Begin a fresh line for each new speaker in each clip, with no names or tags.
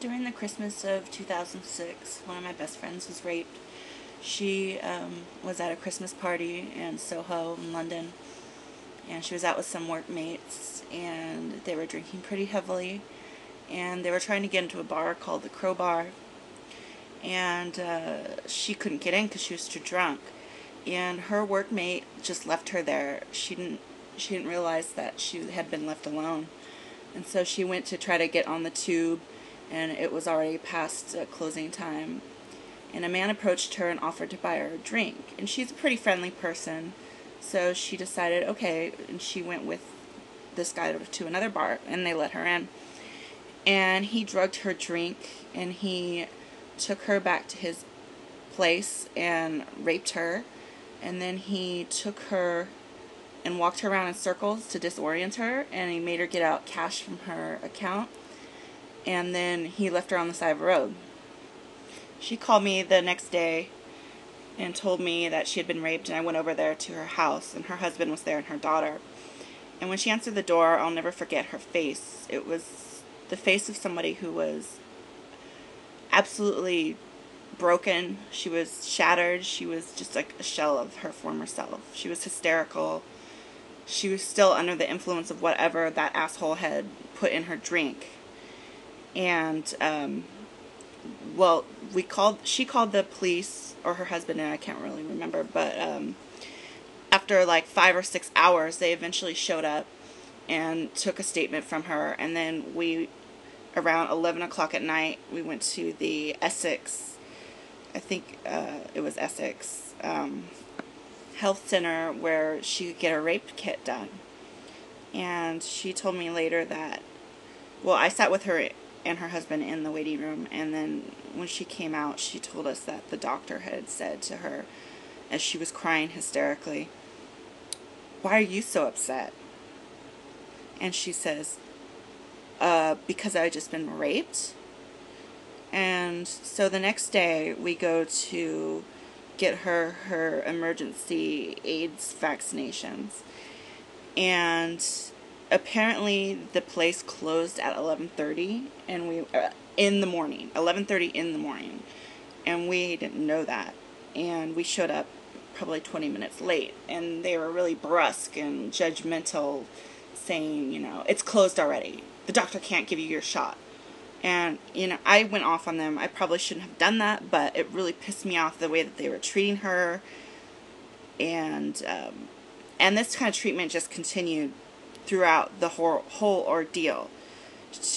During the Christmas of 2006, one of my best friends was raped. She was at a Christmas party in Soho in London, and she was out with some workmates, and they were drinking pretty heavily, and they were trying to get into a bar called the Crowbar, and she couldn't get in because she was too drunk, and her workmate just left her there. She didn't realize that she had been left alone, and so she went to try to get on the tube, and it was already past closing time. And a man approached her and offered to buy her a drink. And she's a pretty friendly person, so she decided, okay, and she went with this guy to another bar, and they let her in. And he drugged her drink, and he took her back to his place and raped her. And then he took her and walked her around in circles to disorient her, and he made her get out cash from her account. And then he left her on the side of the road. She called me the next day and told me that she had been raped, and I went over there to her house, and her husband was there and her daughter. And when she answered the door, I'll never forget her face. It was the face of somebody who was absolutely broken. She was shattered. She was just like a shell of her former self. She was hysterical. She was still under the influence of whatever that asshole had put in her drink. And, well, she called the police, or her husband, and I can't really remember, but, after like 5 or 6 hours, they eventually showed up and took a statement from her, and then around 11 o'clock at night, we went to the Essex, I think, it was Essex, health center where she could get a rape kit done. And she told me later that, well, I sat with her and her husband in the waiting room, and then when she came out, she told us that the doctor had said to her, as she was crying hysterically, "Why are you so upset?" And she says, because I just been raped. And so the next day, we go to get her emergency AIDS vaccinations, and apparently the place closed at 11:30, and we in the morning, 11:30 in the morning, and we didn't know that, and we showed up probably 20 minutes late, and they were really brusque and judgmental, saying, it's closed already. The doctor can't give you your shot. And, I went off on them. I probably shouldn't have done that, but it really pissed me off the way that they were treating her, and this kind of treatment just continued throughout the whole ordeal.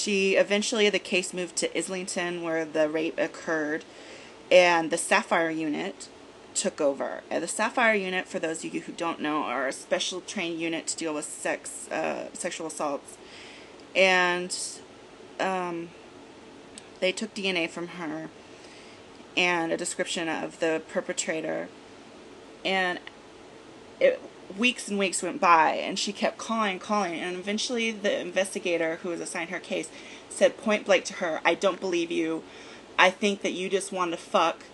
Eventually the case moved to Islington, where the rape occurred, and the Sapphire Unit took over. And the Sapphire Unit, for those of you who don't know, are a special trained unit to deal with sexual assaults. And they took DNA from her and a description of the perpetrator, and weeks and weeks went by, and she kept calling, and eventually the investigator who was assigned her case said point blank to her, "I don't believe you. I think that you just wanted to fuck,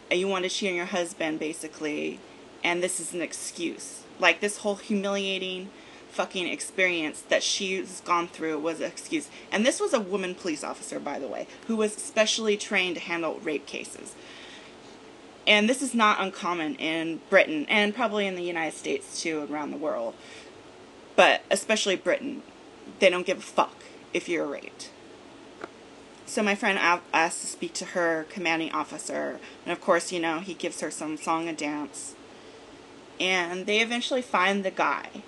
and you wanted to cheat on your husband, basically, and this is an excuse." Like, this whole humiliating fucking experience that she's gone through was an excuse. And this was a woman police officer, by the way, who was specially trained to handle rape cases. And this is not uncommon in Britain, and probably in the United States too, around the world. But especially Britain, they don't give a fuck if you're raped. So my friend asked to speak to her commanding officer, and of course, he gives her some song and dance. And they eventually find the guy,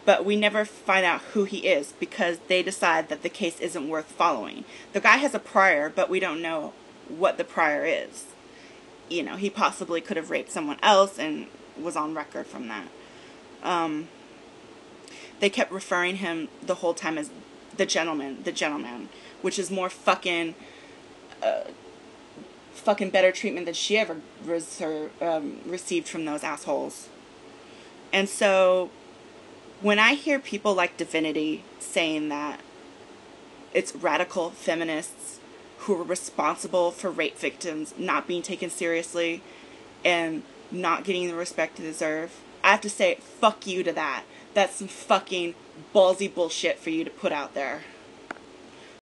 but we never find out who he is, because they decide that the case isn't worth following. The guy has a prior, but we don't know what the prior is. He possibly could have raped someone else and was on record from that. They kept referring him the whole time as the gentleman, which is more fucking better treatment than she ever received from those assholes. And so, when I hear people like Divinity saying that it's radical feminists who are responsible for rape victims not being taken seriously and not getting the respect they deserve, I have to say, fuck you to that. That's some fucking ballsy bullshit for you to put out there.